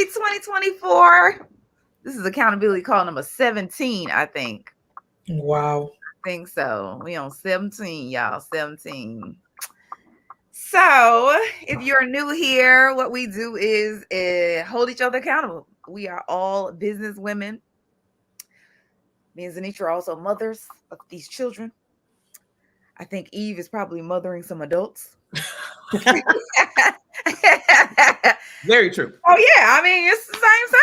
Happy 2024. This is accountability call number 17, I think. Wow. I think so. We on 17, y'all. 17. So, if you're new here, what we do is hold each other accountable. We are all business women. Me and Zenitra are also mothers of these children. I think Eve is probably mothering some adults. Very true. Oh yeah, I mean it's the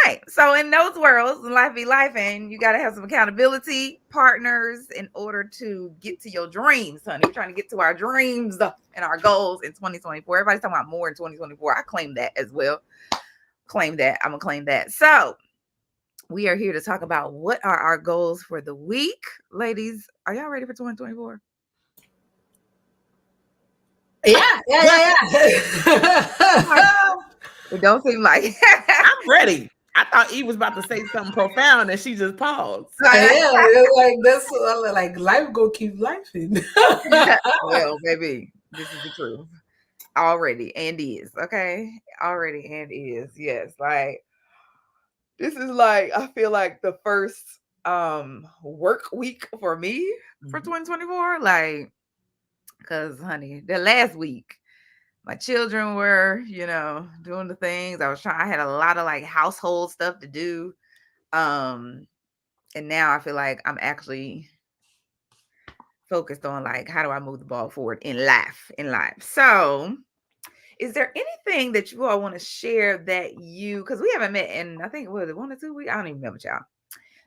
same. So in those worlds, life be life, and you got to have some accountability partners in order to get to your dreams, honey. We're trying to get to our dreams and our goals in 2024. Everybody's talking about more in 2024. I claim that as well. Claim that. I'm gonna claim that. So we are here to talk about what are our goals for the week, ladies. Are y'all ready for 2024? Yeah. It don't seem like I'm ready. I thought Eve was about to say something profound and she just paused. Like that's like life go keep lifing. Well, baby, this is the truth. Already and is, okay? Already and is, yes. Like this is like I feel like the first work week for me for 2024. Like, cause honey, the last week my children were, doing the things. I had a lot of like household stuff to do. And now I feel like I'm actually focused on like how do I move the ball forward in life. So is there anything that you all want to share that because we haven't met in, I think, was it 1 or 2 weeks? I don't even remember, y'all.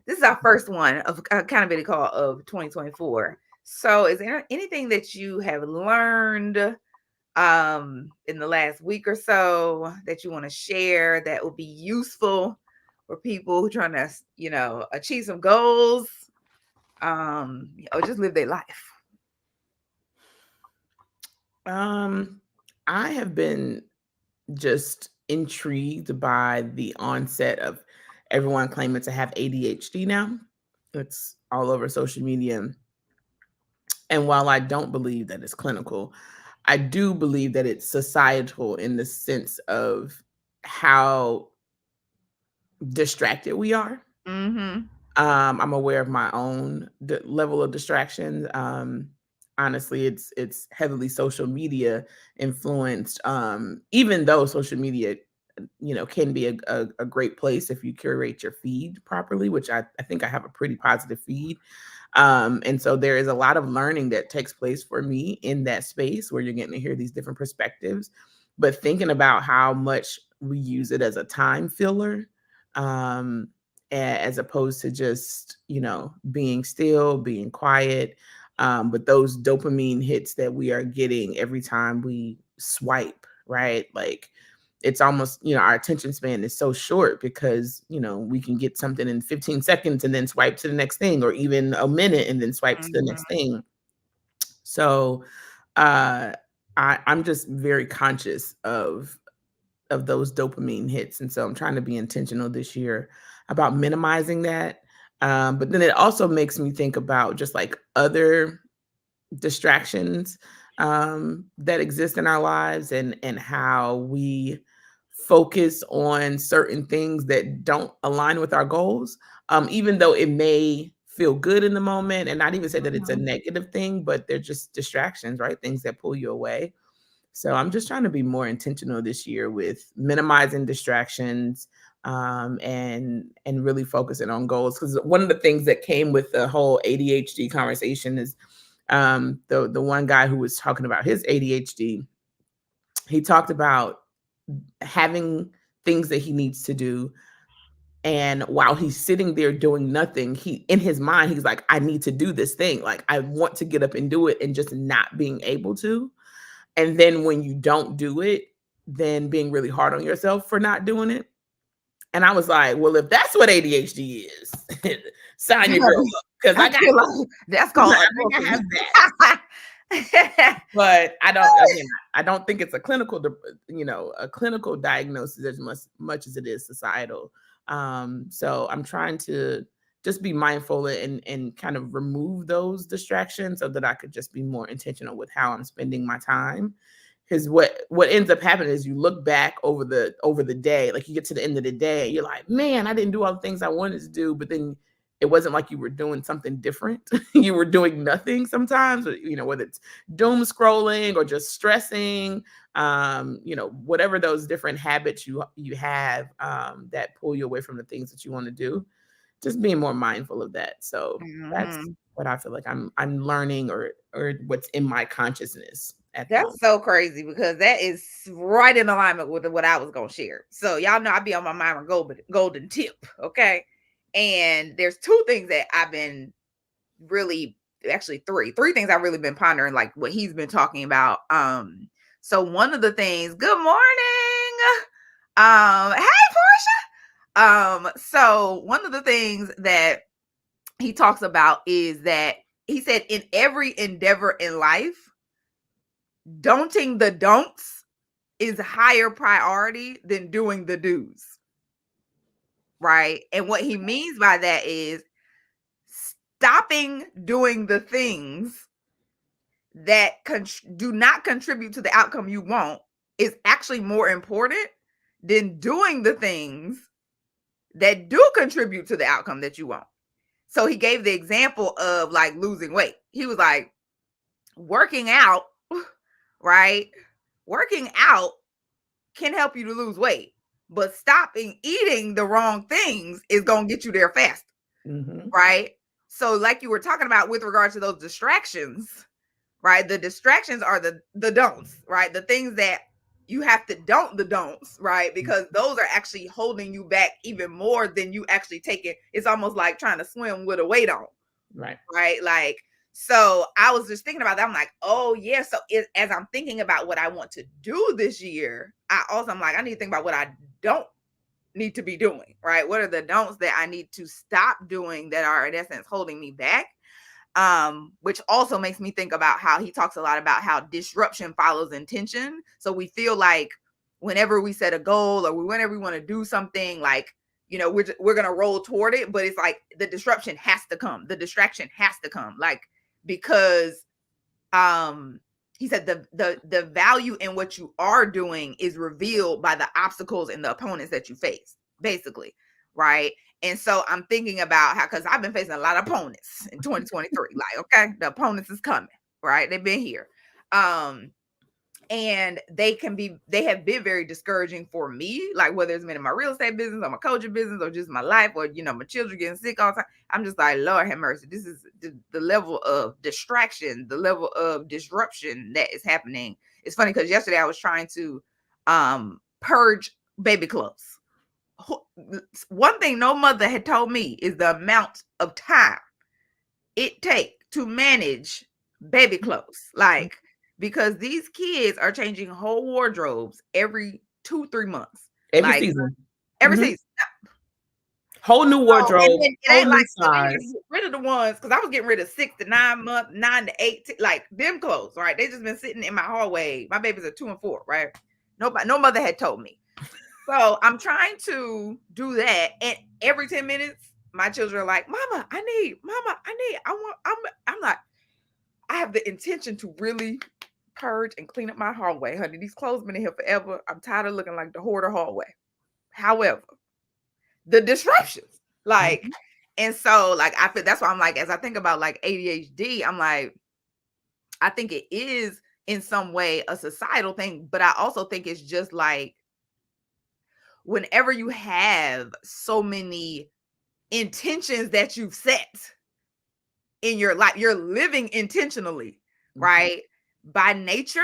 This is our first one of accountability call of 2024. So is there anything that you have learned in the last week or so that you want to share that will be useful for people who are trying to, achieve some goals or just live their life? I have been just intrigued by the onset of everyone claiming to have ADHD now. It's all over social media. And while I don't believe that it's clinical, I do believe that it's societal in the sense of how distracted we are. Mm-hmm. I'm aware of my own level of distraction. Honestly, it's heavily social media influenced. Even though social media, can be a great place if you curate your feed properly, which I think I have a pretty positive feed. And so there is a lot of learning that takes place for me in that space where you're getting to hear these different perspectives, but thinking about how much we use it as a time filler, as opposed to just, being still, being quiet. But those dopamine hits that we are getting every time we swipe, right? Like it's almost, our attention span is so short because, we can get something in 15 seconds and then swipe to the next thing, or even a minute and then swipe to the next thing. So I'm just very conscious of those dopamine hits. And so I'm trying to be intentional this year about minimizing that. But then it also makes me think about just like other distractions that exist in our lives and how we focus on certain things that don't align with our goals, even though it may feel good in the moment, and not even say that it's a negative thing, but they're just distractions, right? Things that pull you away. So I'm just trying to be more intentional this year with minimizing distractions, and really focusing on goals. Because one of the things that came with the whole ADHD conversation is the one guy who was talking about his ADHD. He talked about having things that he needs to do, and while he's sitting there doing nothing, he in his mind he's like, I need to do this thing, like I want to get up and do it, and just not being able to. And then when you don't do it, then being really hard on yourself for not doing it. And I was like, well, if that's what ADHD is, sign your girl up, because I got like that's called I think I have that. But I don't think it's a clinical, a clinical diagnosis as much as it is societal. So I'm trying to just be mindful and kind of remove those distractions so that I could just be more intentional with how I'm spending my time. Because what ends up happening is you look back over the day, like you get to the end of the day, and you're like, man, I didn't do all the things I wanted to do, but then it wasn't like you were doing something different. You were doing nothing sometimes, whether it's doom scrolling or just stressing, whatever those different habits you have that pull you away from the things that you want to do. Just being more mindful of that. So that's what I feel like I'm learning or what's in my consciousness at the That's moment. so crazy because that is right in alignment with what I was gonna share. So y'all know I be on my Myron golden tip, okay? And there's two things that I've been really, actually three things I've really been pondering, like what he's been talking about. So one of the things, good morning. Hey Portia. So one of the things that he talks about is that he said in every endeavor in life, daunting the don'ts is higher priority than doing the do's. Right? And what he means by that is stopping doing the things that do not contribute to the outcome you want is actually more important than doing the things that do contribute to the outcome that you want. So he gave the example of like losing weight. He was like, working out, right? Working out can help you to lose weight, but stopping eating the wrong things is going to get you there fast. Right? So like you were talking about with regard to those distractions, right? The distractions are the don'ts, right? The things that you have to don't the don'ts, right? Because those are actually holding you back even more than you actually take it. It's almost like trying to swim with a weight on. Right? Like, so I was just thinking about that. I'm like, oh yeah. So as I'm thinking about what I want to do this year, I'm like, I need to think about what I don't need to be doing, right? What are the don'ts that I need to stop doing that are in essence holding me back? Which also makes me think about how he talks a lot about how disruption follows intention. So we feel like whenever we set a goal or whenever we want to do something, like, we're gonna roll toward it, but it's like the disruption has to come, the distraction has to come, like, because he said the value in what you are doing is revealed by the obstacles and the opponents that you face, basically, right? And so I'm thinking about how, because I've been facing a lot of opponents in 2023. Like, okay, the opponents is coming, right? They've been here. And they have been very discouraging for me, like whether it's been in my real estate business or my coaching business or just my life or, my children getting sick all the time. I'm just like, Lord have mercy. This is the level of distraction, the level of disruption that is happening. It's funny because yesterday I was trying to purge baby clothes. One thing no mother had told me is the amount of time it takes to manage baby clothes. Like, because these kids are changing whole wardrobes every 2-3 months. Every season. Every season. Whole new wardrobe. And it ain't like size. get rid of the ones, because I was getting rid of 6 to 9 months, 9 to 8, like them clothes, right? They just been sitting in my hallway. My babies are 2 and 4, right? No mother had told me. So I'm trying to do that, and every 10 minutes, my children are like, "Mama, I need. I'm like, I have the intention to really purge and clean up my hallway, honey. These clothes been in here forever. I'm tired of looking like the hoarder hallway. However, the disruptions, like, and so like I feel that's why I'm like, as I think about like ADHD, I'm like, I think it is in some way a societal thing, but I also think it's just like whenever you have so many intentions that you've set in your life, you're living intentionally, right? By nature,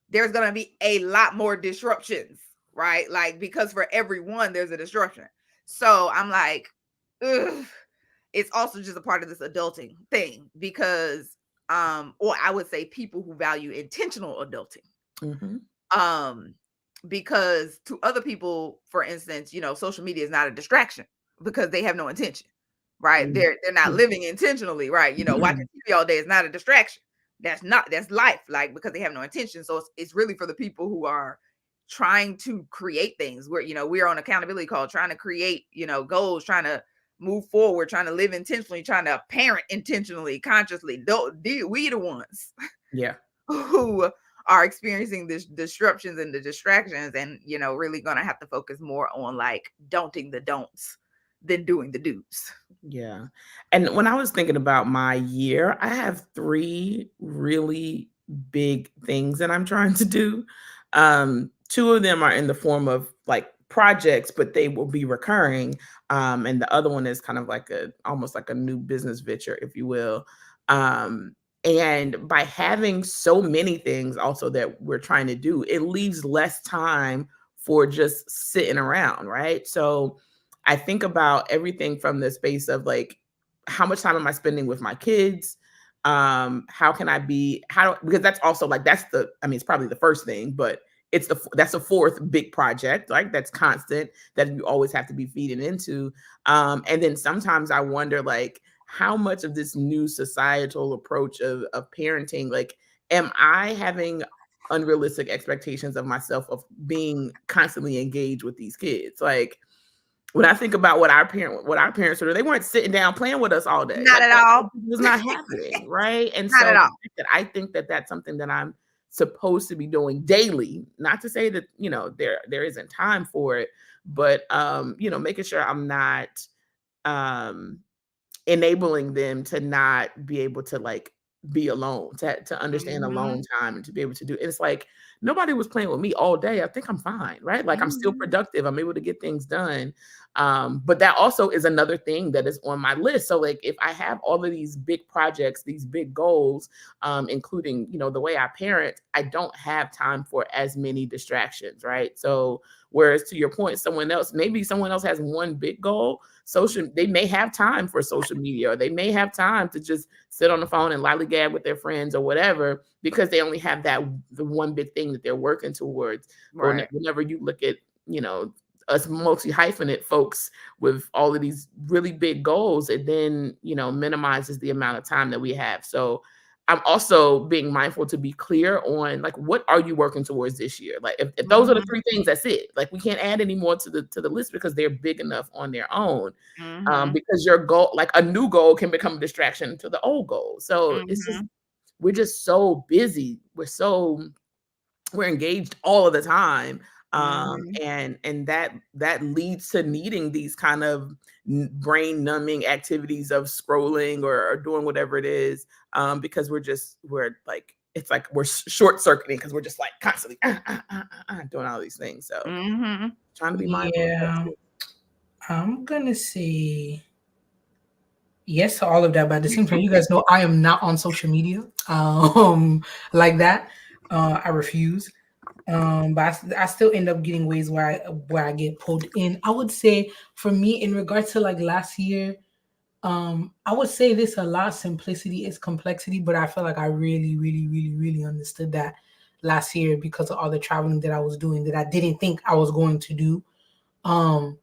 there's going to be a lot more disruptions, right? Like, because for everyone, there's a disruption. So I'm like, ugh. It's also just a part of this adulting thing because, or I would say people who value intentional adulting. Because to other people, for instance, social media is not a distraction because they have no intention, right? They're not living intentionally, right? Watching TV all day is not a distraction. That's life, like, because they have no intention. So it's really for the people who are trying to create things. We're on accountability call, trying to create, goals, trying to move forward, trying to live intentionally, trying to parent intentionally, consciously. We the ones, yeah, who are experiencing the disruptions and the distractions, and really gonna have to focus more on like don'ting the don'ts than doing the do's. Yeah. And when I was thinking about my year, I have three really big things that I'm trying to do. Two of them are in the form of like projects, but they will be recurring. And the other one is kind of like almost like a new business venture, if you will. Um, and by having so many things also that we're trying to do, it leaves less time for just sitting around, right? So I think about everything from the space of like, how much time am I spending with my kids? How can I be, because that's also like, I mean, it's probably the first thing, but that's a fourth big project, like that's constant that you always have to be feeding into. And then sometimes I wonder like, how much of this new societal approach of parenting, like, am I having unrealistic expectations of myself of being constantly engaged with these kids? Like, when I think about what our parents were, they weren't sitting down playing with us all day. Not Like at that all. was not happening, right? And Not so at all. I think that that's something that I'm supposed to be doing daily. Not to say that there isn't time for it, but making sure I'm not um enabling them to not be able to like be alone, to understand Mhm. alone time and to be able to do it's like nobody was playing with me all day. I think I'm fine, right? Like I'm still Mhm. productive. I'm able to get things done. But that also is another thing that is on my list. So like if I have all of these big projects, these big goals, including, the way I parent, I don't have time for as many distractions, right? So whereas to your point, maybe someone else has one big goal, they may have time for social media, or they may have time to just sit on the phone and lollygag with their friends or whatever, because they only have the one big thing that they're working towards. But Right. whenever you look at, us multi-hyphenate folks with all of these really big goals, it then, minimizes the amount of time that we have. So I'm also being mindful to be clear on like, what are you working towards this year? Like if those are the Mhm. three things, that's it. Like we can't add any more to the list because they're big enough on their own. Mhm. Because your goal, like a new goal can become a distraction to the old goal. So Mhm. we're just so busy. We're engaged all of the time. Mhm. And that leads to needing these kind of brain numbing activities of scrolling or doing whatever it is, because we're like, it's like we're short circuiting because we're just like constantly doing all these things. So Mhm. trying to be mindful of that Yeah, too. I'm gonna say yes to all of that, but at the same time, you guys know I am not on social media, like that. I refuse. But I still end up getting ways where I get pulled in. I would say for me, in regards to like last year, I would say this a lot: simplicity is complexity. But I feel like I really, really, really, really understood that last year because of all the traveling that I was doing that I didn't think I was going to do. Um,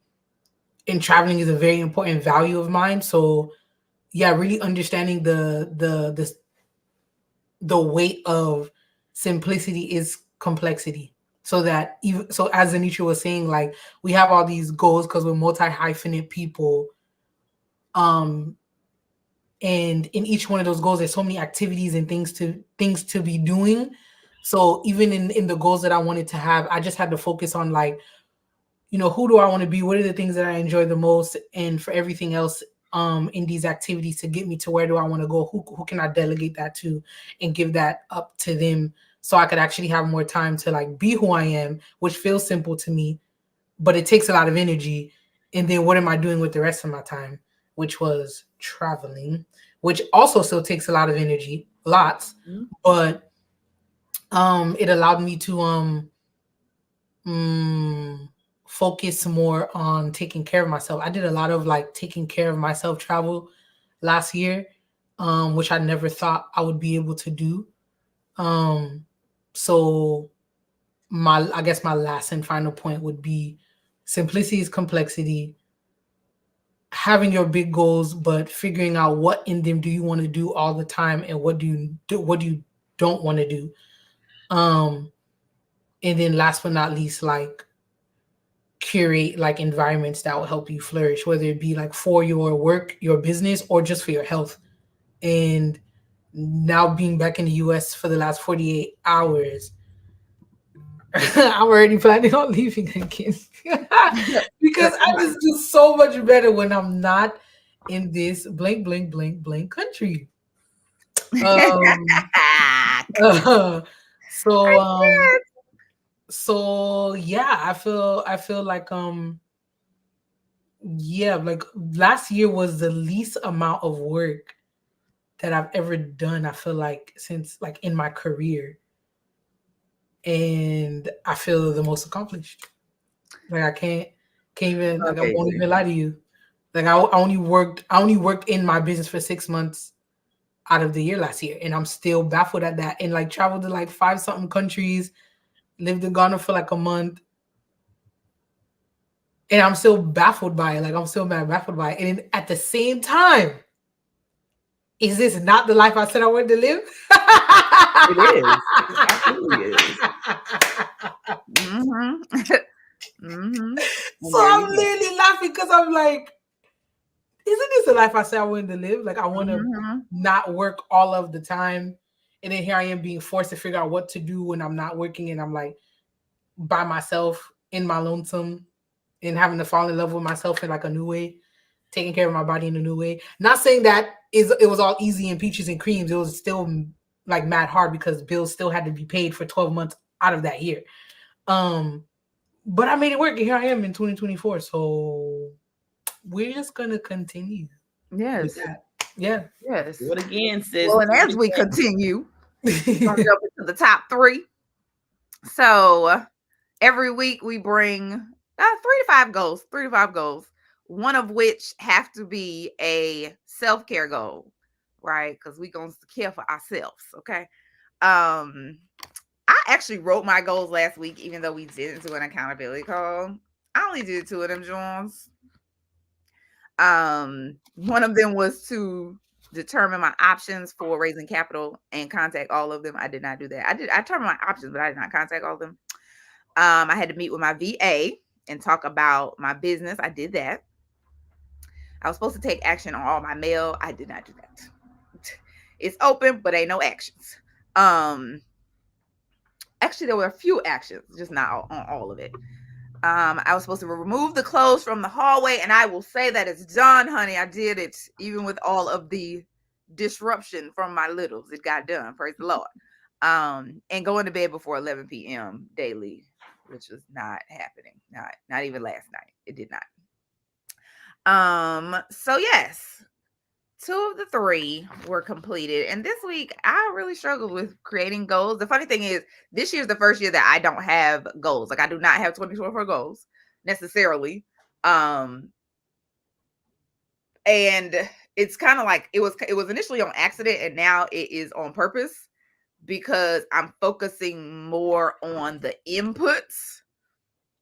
and traveling is a very important value of mine. So yeah, really understanding the weight of simplicity is complexity. So that even so, as Zenitra was saying, like we have all these goals because we're multi hyphenate people. Um, and in each one of those goals, there's so many activities and things to be doing. So even in the goals that I wanted to have, I just had to focus on like, who do I want to be? What are the things that I enjoy the most? And for everything else, in these activities to get me to where do I want to go? Who can I delegate that to and give that up to them so I could actually have more time to like be who I am, which feels simple to me, but it takes a lot of energy. And then what am I doing with the rest of my time? Which was traveling, which also still takes a lot of energy, lots, Mhm. but it allowed me to mm, focus more on taking care of myself. I did a lot of like taking care of myself travel last year, which I never thought I would be able to do. Um, so I guess my last and final point would be simplicity is complexity. Having your big goals, but figuring out what in them do you want to do all the time, and what do you don't want to do. Um, and then last but not least, like curate like environments that will help you flourish, whether it be like for your work, your business, or just for your health. And now being back in the US for the last 48 hours, I'm already planning on leaving again because I just do so much better when I'm not in this blank, blank, blank, blank country. Um, uh, so so yeah, I feel like yeah, like last year was the least amount of work that I've ever done. I feel like since like in my career, and I feel the most accomplished. Like I can't even like I won't Amazing. even lie to you. Like I only worked in my business for 6 months out of the year last year, and I'm still baffled at that. And like traveled to like five something countries, lived in Ghana for like a month, and I'm still baffled by it. Like I'm still baffled by it. And at the same time, is this not the life I said I wanted to live? It is. It absolutely is. Mm-hmm. Mm-hmm. So And there you I'm go. literally laughing because I'm like, isn't this the life I said I wanted to live? Like I want to Mm-hmm. not work all of the time. And then here I am being forced to figure out what to do when I'm not working and I'm like by myself in my lonesome and having to fall in love with myself in like a new way, taking care of my body in a new way. Not saying that it was all easy and peaches and creams. It was still like mad hard because bills still had to be paid for 12 months out of that year. Um, but I made it work and here I am in 2024. So we're just gonna continue with Yes. that. Yeah. Yes. Do it again, sis. Well, and Do it as we again. continue, we're gonna jump into the top three. So every week we bring 3 to 5 goals, 3 to 5 goals, one of which have to be a self-care goal, right? Because we gonna care for ourselves, okay? Um, I actually wrote my goals last week, even though we didn't do an accountability call. I only did 2 of them, Jones. One of them was to determine my options for raising capital and contact all of them. I did not do that. I determined my options, but I did not contact all of them. I had to meet with my VA and talk about my business. I did that. I was supposed to take action on all my mail. I did not do that. It's open, but ain't no actions. Um, Actually, there were a few actions, just not on all of it. I was supposed to remove the clothes from the hallway, and I will say that it's done, honey. I did it, even with all of the disruption from my littles. It got done. Praise the Lord. And going to bed before 11 p.m. daily, which was not happening. Not even last night. It did not. So yes, 2 of the 3 were completed. And this week I really struggled with creating goals. The funny thing is, this year's the first year that I don't have goals. Like I do not have 2024 goals necessarily. Um and it's kind of like it was initially on accident and now it is on purpose because I'm focusing more on the inputs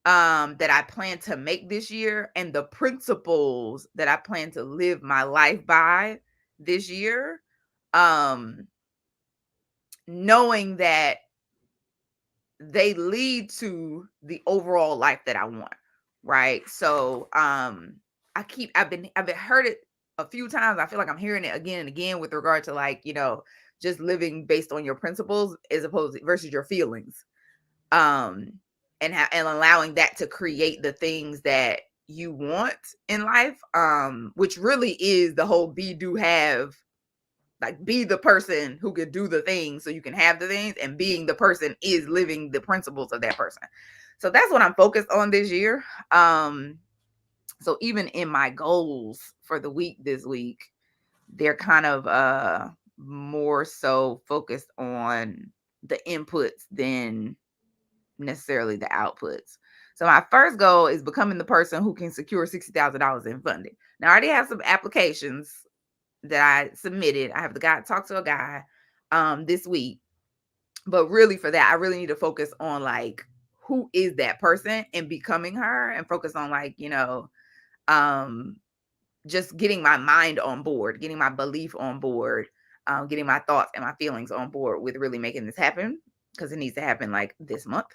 that I plan to make this year and the principles that I plan to live my life by this year. Um Knowing that they lead to the overall life that I want, right? So I've been heard it a few times. I feel like I'm hearing it again and again with regard to like, just living based on your principles as opposed to versus your feelings. Um and allowing that to create the things that you want in life, which really is the whole be do have, like be the person who can do the things so you can have the things, and being the person is living the principles of that person. So that's what I'm focused on this year. So even in my goals for the week this week, they're kind of more so focused on the inputs than necessarily the outputs. So my first goal is becoming the person who can secure $60,000 in funding. Now I already have some applications that I submitted. I have the guy talk to a guy this week. But really for that, I really need to focus on like who is that person and becoming her, and focus on like, um just getting my mind on board, getting my belief on board, getting my thoughts and my feelings on board with really making this happen, because it needs to happen like this month.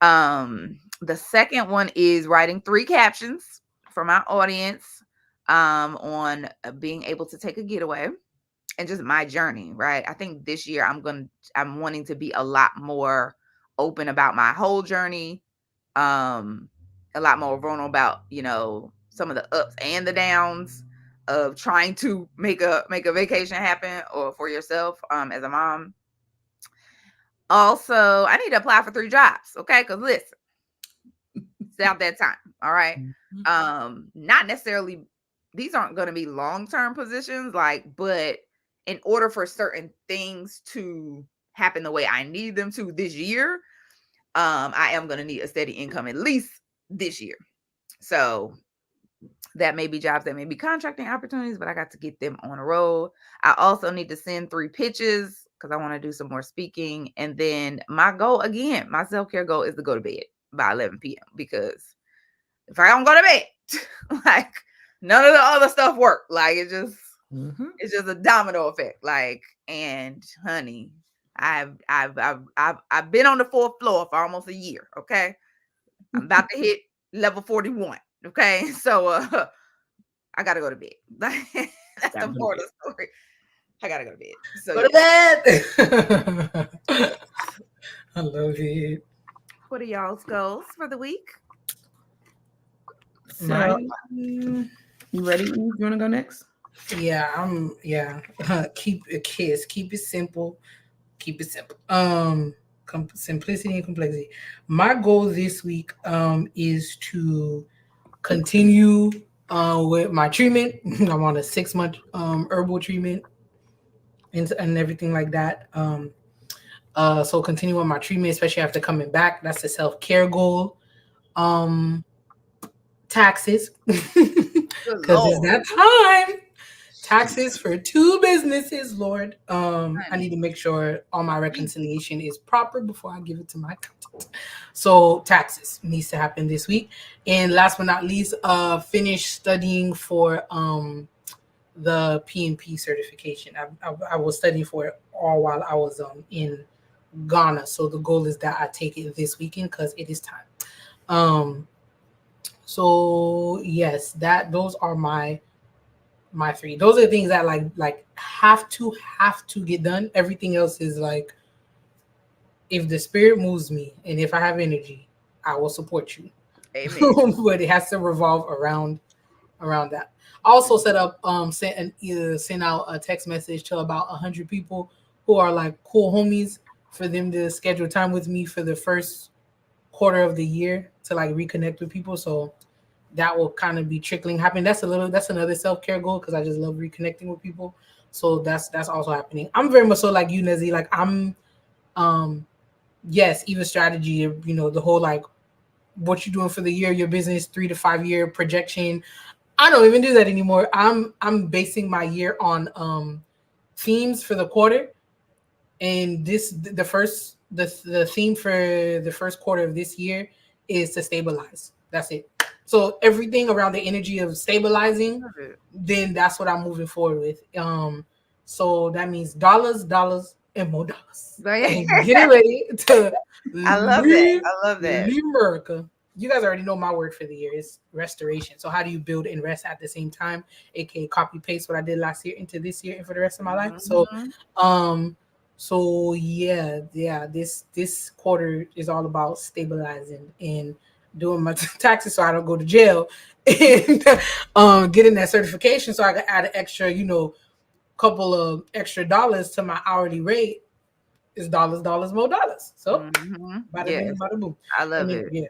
The second one is writing 3 captions for my audience on being able to take a getaway and just my journey, right? I think this year I'm wanting to be a lot more open about my whole journey. A lot more vulnerable about, some of the ups and the downs of trying to make a vacation happen or for yourself as a mom. Also, I need to apply for 3 jobs, okay? Because listen, it's out that time. All right. Not necessarily, these aren't going to be long-term positions, but in order for certain things to happen the way I need them to this year, I am going to need a steady income at least this year. So that may be jobs, that may be contracting opportunities, but I got to get them on a roll. I also need to send 3 pitches because I want to do some more speaking. And then my goal, again, my self-care goal is to go to bed by 11 p.m. because if I don't go to bed, like none of the other stuff work. Like it's just a domino effect. Like, and honey, I've been on the 4th floor for almost a year. Okay. I'm about to hit level 41. Okay. So I gotta go to bed. That's the moral of the story. I gotta go to bed. So go to bed. I love it. What are y'all's goals for the week? So, you ready? You want to go next? Yeah, keep it kiss. Keep it simple. Keep it simple. Simplicity and complexity. My goal this week is to continue with my treatment. I'm on a 6-month herbal treatment and everything like that. So continue on my treatment, especially after coming back. That's a self-care goal. Taxes, because it's that time. Taxes for 2 businesses, Lord. I need to make sure all my reconciliation is proper before I give it to my accountant. So taxes needs to happen this week. And last but not least, finish studying for the PNP certification. I was studying for it all while I was in Ghana. So the goal is that I take it this weekend because it is time. So yes, those are my 3. Those are the things that like have to get done. Everything else is like, if the spirit moves me and if I have energy, I will support you. Amen. But it has to revolve around that. I also set up send out a text message to about 100 people who are like cool homies for them to schedule time with me for the first quarter of the year to like reconnect with people. So that will kind of be trickling happen. That's another self-care goal because I just love reconnecting with people. So that's also happening. I'm very much so like you, Nezzy. Like I'm yes, even strategy, the whole like what you're doing for the year, your business 3 to 5 year projection. I don't even do that anymore. I'm basing my year on themes for the quarter. And the theme for the first quarter of this year is to stabilize. That's it. So everything around the energy of stabilizing, then that's what I'm moving forward with. So that means dollars, and more dollars. And getting ready to I love that. Leave America. You guys already know my word for the year is restoration. So how do you build and rest at the same time? AKA copy paste what I did last year into this year and for the rest of my life. So so yeah, this quarter is all about stabilizing and doing my taxes so I don't go to jail, and getting that certification so I can add an extra, couple of extra dollars to my hourly rate. Is dollars, more dollars. So bada bing, bada boom. I love it. Yeah,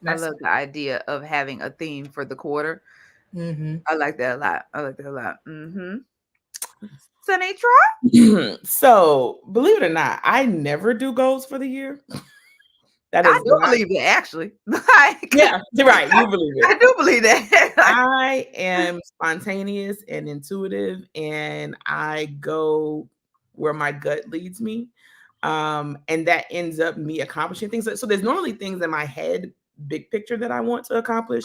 I love the idea of having a theme for the quarter. I like that a lot. Zenitra? So believe it or not, I never do goals for the year. I do believe it, actually. Yeah, right. You believe it. I do believe that. I am spontaneous and intuitive, and I go where my gut leads me. And that ends up me accomplishing things. So there's normally things in my head, big picture, that I want to accomplish.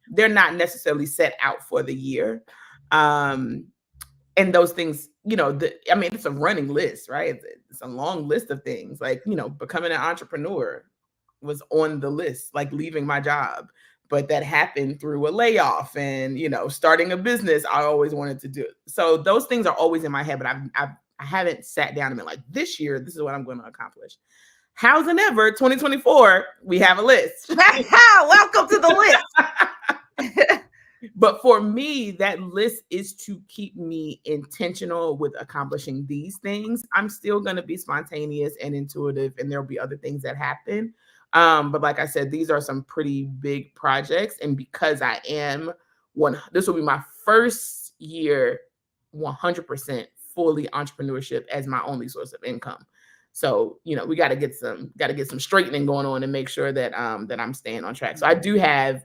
They're not necessarily set out for the year. And those things, it's a running list, right? It's a long list of things, like, becoming an entrepreneur was on the list, like leaving my job, but that happened through a layoff, and starting a business I always wanted to do. So those things are always in my head, but I haven't sat down and been like, this year this is what I'm going to accomplish. How's and ever 2024, we have a list. Welcome to the list. But for me, that list is to keep me intentional with accomplishing these things. I'm still going to be spontaneous and intuitive, and there'll be other things that happen. But like I said, these are some pretty big projects. And because I am this will be my first year 100% fully entrepreneurship as my only source of income. So, we got to get some straightening going on and make sure that that I'm staying on track. So I do have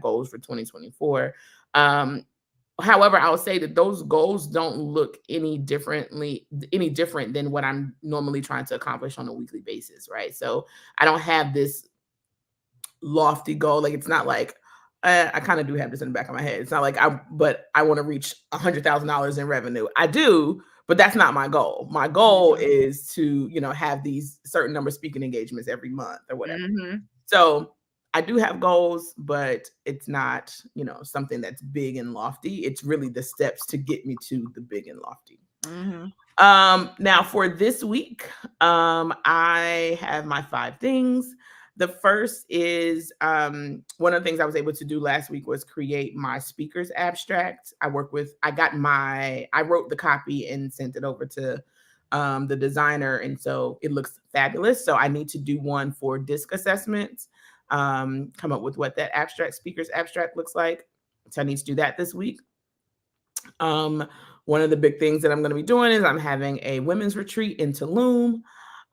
goals for 2024. However, I'll say that those goals don't look any different than what I'm normally trying to accomplish on a weekly basis, right? So I don't have this lofty goal. Like, it's not like I kind of do have this in the back of my head. It's not like I want to reach $100,000 in revenue. I do, but that's not my goal. My goal is to, have these certain number of speaking engagements every month or whatever. So I do have goals, but it's not, something that's big and lofty. It's really the steps to get me to the big and lofty. Now for this week, I have my 5 things. The first is one of the things I was able to do last week was create my speaker's abstract. I wrote the copy and sent it over to the designer. And so it looks fabulous. So I need to do one for disc assessments, come up with what that speaker's abstract looks like. So I need to do that this week. One of the big things that I'm going to be doing is I'm having a women's retreat in Tulum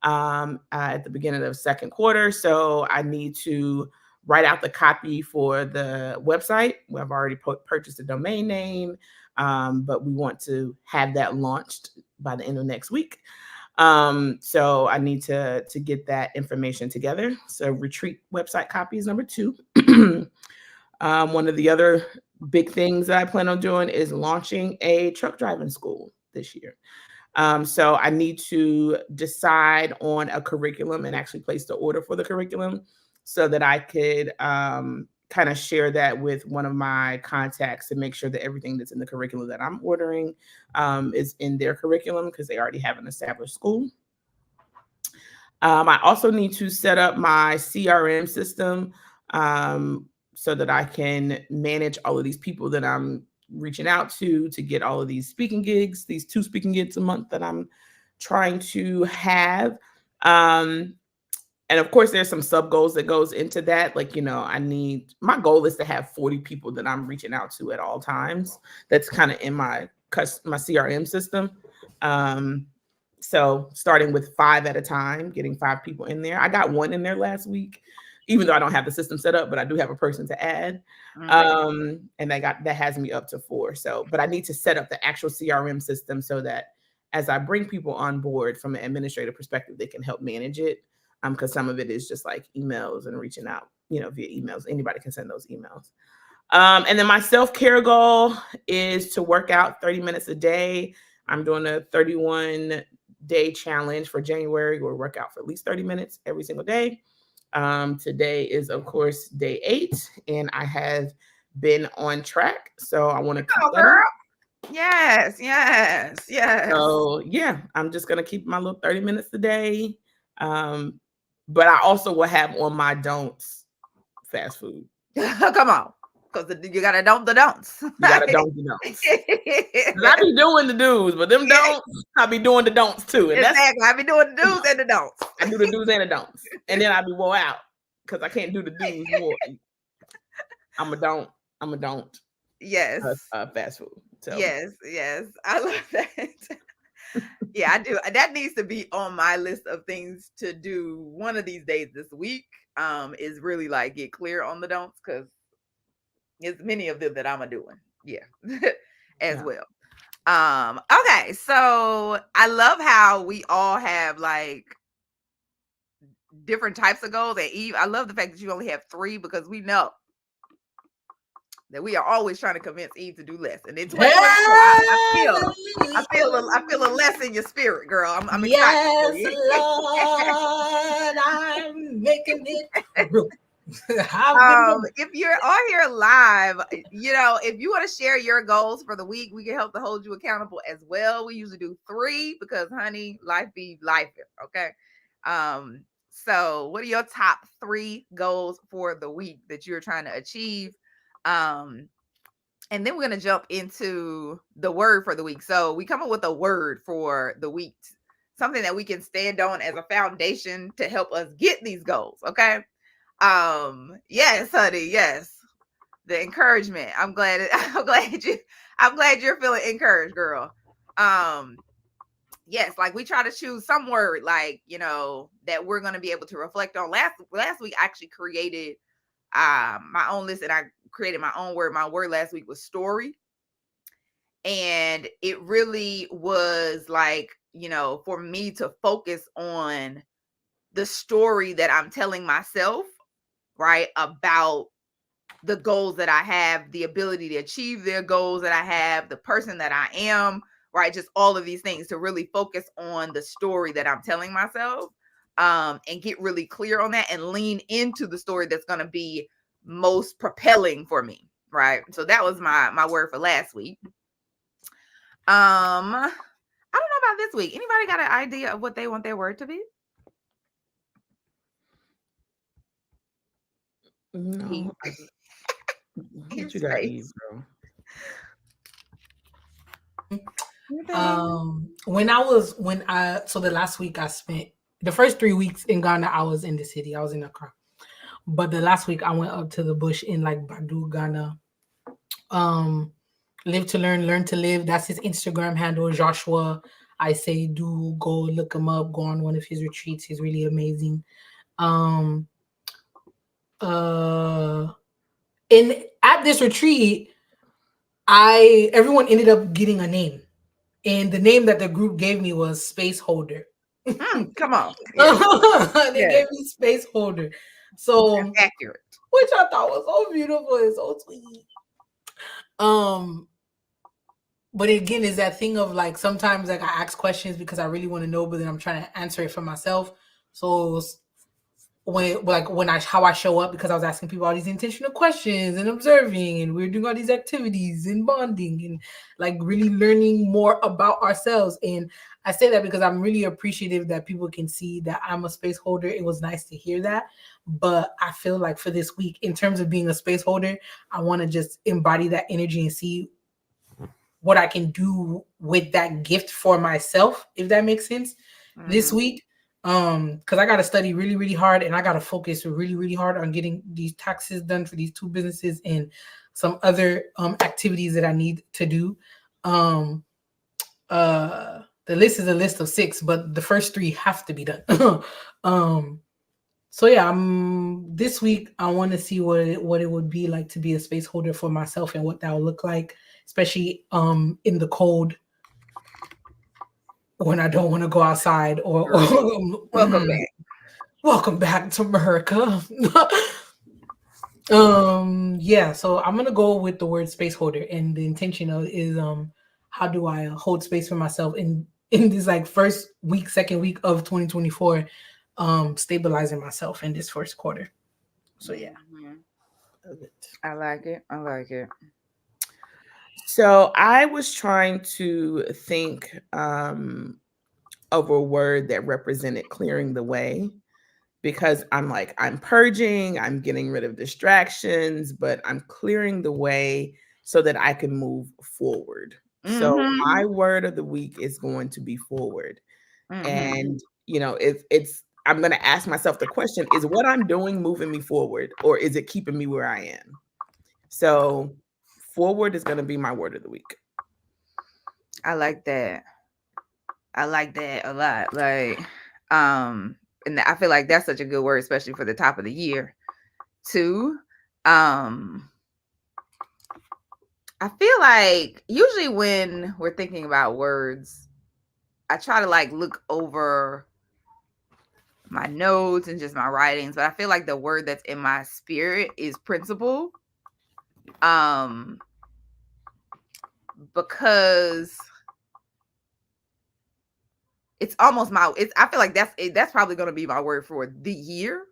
at the beginning of second quarter. So I need to write out the copy for the website. I've already purchased a domain name, but we want to have that launched by the end of next week. So I need to get that information together. So retreat website copy is number 2. One of the other big things that I plan on doing is launching a truck driving school this year. So I need to decide on a curriculum and actually place the order for the curriculum so that I could kind of share that with one of my contacts to make sure that everything that's in the curriculum that I'm ordering is in their curriculum, because they already have an established school. I also need to set up my CRM system so that I can manage all of these people that I'm reaching out to get all of these speaking gigs, these 2 speaking gigs a month that I'm trying to have. And of course, there's some sub goals that goes into that. Like, my goal is to have 40 people that I'm reaching out to at all times. That's kind of in my CRM system. So starting with 5 at a time, getting 5 people in there. I got 1 in there last week, even though I don't have the system set up, but I do have a person to add. And that has me up to 4. So, but I need to set up the actual CRM system so that as I bring people on board from an administrative perspective, they can help manage it. Because some of it is just like emails and reaching out, via emails. Anybody can send those emails. And then my self-care goal is to work out 30 minutes a day. I'm doing a 31-day challenge for January where we work out for at least 30 minutes every single day. Today is, of course, day 8, and I have been on track. So I want to keep that girl. Yes. So yeah, I'm just going to keep my little 30 minutes a day. But I also will have on my don'ts fast food. Come on. Because you got to don't the don'ts. You got to don't the don'ts. I be doing the do's, but them don'ts, I be doing the don'ts too. And exactly. I be doing the do's and the don'ts. I do the do's and the don'ts. And then I be wore out because I can't do the do's more. I'm a don't. Yes. Fast food. So. Yes. I love that. Yeah, I do. That needs to be on my list of things to do one of these days this week. Is really like get clear on the don'ts, because there's many of them that I'm doing. Yeah, as well. Okay, so I love how we all have like different types of goals. And Eve, I love the fact that you only have 3, because we know that we are always trying to convince Eve to do less. And in 2024, I feel a less in your spirit, girl. I'm excited. Yes, Lord, I'm making it. If you're on here live, if you want to share your goals for the week, we can help to hold you accountable as well. We usually do 3 because, honey, life be life. Okay. So, what are your top 3 goals for the week that you're trying to achieve? Um, and then we're going to jump into the word for the week. So, we come up with a word for the week, something that we can stand on as a foundation to help us get these goals, okay? Yes, honey, yes. The encouragement. I'm glad you're feeling encouraged, girl. Um, yes, like we try to choose some word, like, that we're going to be able to reflect on. Last week I actually created my own list, and I created my own word. My word last week was story, and it really was like, for me to focus on the story that I'm telling myself, right, about the goals that I have, the ability to achieve their goals that I have, the person that I am, right? Just all of these things, to really focus on the story that I'm telling myself, and get really clear on that and lean into the story that's going to be most propelling for me, right? So that was my word for last week. I don't know about this week. Anybody got an idea of what they want their word to be? No. What you got, Eve, bro? So the last week I spent the first 3 weeks in Ghana, I was in the city. I was in Accra. But the last week I went up to the bush in like Badu, Ghana. Live to learn to live. That's his Instagram handle, Joshua. I say do go look him up, go on one of his retreats. He's really amazing. And at this retreat, everyone ended up getting a name. And the name that the group gave me was Space Holder. Come on. Yes. They gave me Space Holder. So that's accurate. Which I thought was so beautiful and so sweet. But again, is that thing of like sometimes like I ask questions because I really want to know, but then I'm trying to answer it for myself. So how I show up, because I was asking people all these intentional questions and observing, and we are doing all these activities and bonding and like really learning more about ourselves. And I say that because I'm really appreciative that people can see that I'm a space holder. It was nice to hear that. But I feel like for this week, in terms of being a space holder, I want to just embody that energy and see what I can do with that gift for myself, if that makes sense, this week. Because I got to study really, really hard, and I got to focus really, really hard on getting these taxes done for these 2 businesses and some other activities that I need to do. The list is a list of 6, but the first 3 have to be done. So yeah, this week I want to see what it would be like to be a space holder for myself and what that will look like, especially in the cold when I don't want to go outside or welcome back. Welcome back to America. Yeah, so I'm gonna go with the word space holder, and the intention is how do I hold space for myself in this like first week, second week of 2024, stabilizing myself in this first quarter. So yeah. I like it. So I was trying to think of a word that represented clearing the way, because I'm purging, I'm getting rid of distractions, but I'm clearing the way so that I can move forward. So my word of the week is going to be forward. And if I'm going to ask myself the question, is what I'm doing moving me forward, or is it keeping me where I am? So forward is going to be my word of the week. I like that. I like that a lot. Like, and I feel like that's such a good word, especially for the top of the year too. I feel like usually when we're thinking about words, I try to like look over my notes and just my writings, but I feel like the word that's in my spirit is principle. Because it's almost I feel like that's probably going to be my word for the year.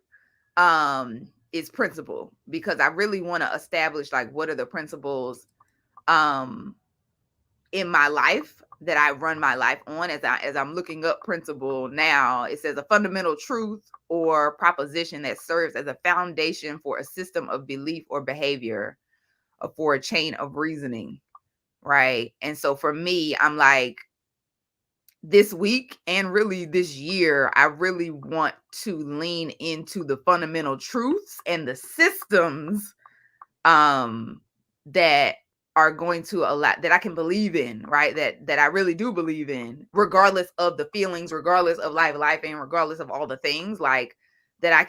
Is principle, because I really want to establish like what are the principles in my life that I run my life on as I'm looking up principle now. It says a fundamental truth or proposition that serves as a foundation for a system of belief or behavior, or for a chain of reasoning, right? And so for me, I'm like, this week and really this year, I really want to lean into the fundamental truths and the systems that are going to allow, that I can believe in, right? That I really do believe in, regardless of the feelings, regardless of life, and regardless of all the things, like that I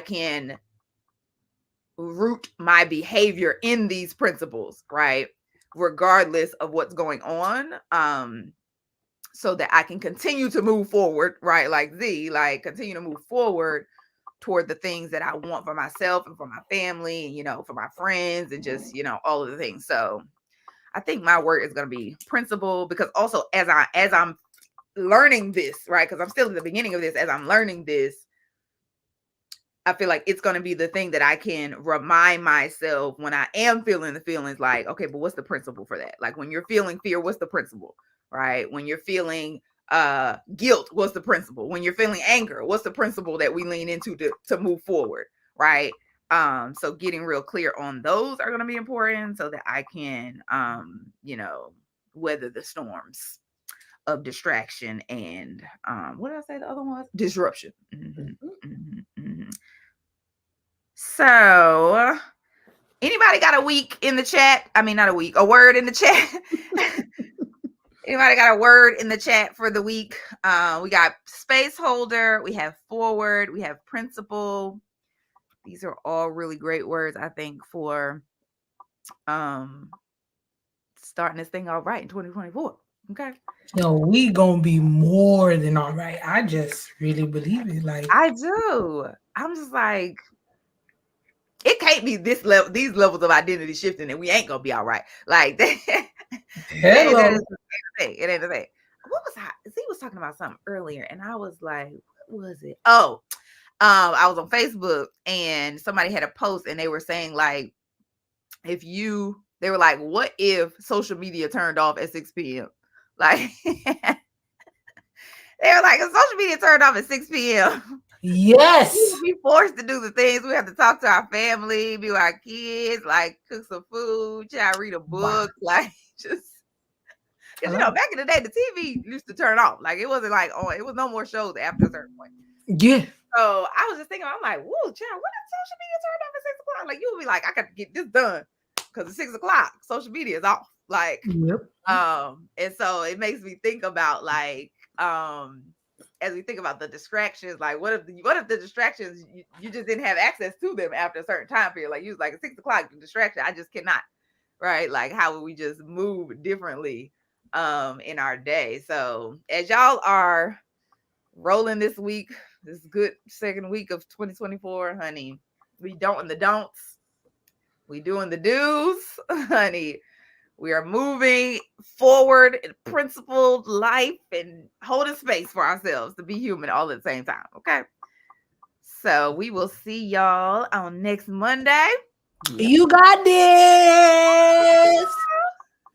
can root my behavior in these principles, right? Regardless of what's going on. So that I can continue to move forward, right? Like Z, like continue to move forward toward the things that I want for myself and for my family, and, you know, for my friends, and just, you know, all of the things. So I think my word is going to be principle, because also as I'm learning this, right? Because I'm still in the beginning of this, as I'm learning this, I feel like it's going to be the thing that I can remind myself when I am feeling the feelings, like, okay, but what's the principle for that? Like when you're feeling fear, what's the principle, right? When you're feeling guilt, what's the principle? When you're feeling anger, what's the principle that we lean into to move forward, right? So getting real clear on those are going to be important, so that I can, you know, weather the storms of distraction and what did I say the other one was? Disruption. So anybody got a week in the chat? I mean, not a week, a word in the chat. Anybody got a word in the chat for the week? We got space holder, we have forward, we have principle. These are all really great words, I think, for starting this thing all right in 2024. Okay. Yo, we gonna be more than all right. I just really believe it. Like I do. I'm just like, it can't be this level, these levels of identity shifting, and we ain't gonna be all right. Like that. hello. It ain't the thing. What was I? Z was talking about something earlier, and I was like, what was it? Oh, I was on Facebook, and somebody had a post, and they were saying like, they were like, what if social media turned off at 6 p.m.? Like, they were like, if social media turned off at 6 p.m., Yes. we would be forced to do the things. We have to talk to our family, be with our kids, like cook some food, try to read a book, like just. Because, you know, back in the day, the TV used to turn off. Like, it wasn't like, oh, it was no more shows after a certain point. Yeah. So I was just thinking, I'm like, whoa, child, what if social media turned off at 6 o'clock? Like, you would be like, I got to get this done. Because at 6 o'clock, social media is off. Like, Yep. and so it makes me think about, like, as we think about the distractions, like, what if the distractions, you just didn't have access to them after a certain time period? Like, you was like, at 6 o'clock, the distraction, I just cannot, right? Like, how would we just move differently in our day? So as y'all are rolling this week, this good second week of 2024, honey, we doing the don'ts, we doing the do's, honey. We are moving forward in principled life and holding space for ourselves to be human all at the same time. Okay. So we will see y'all on next Monday. You got this.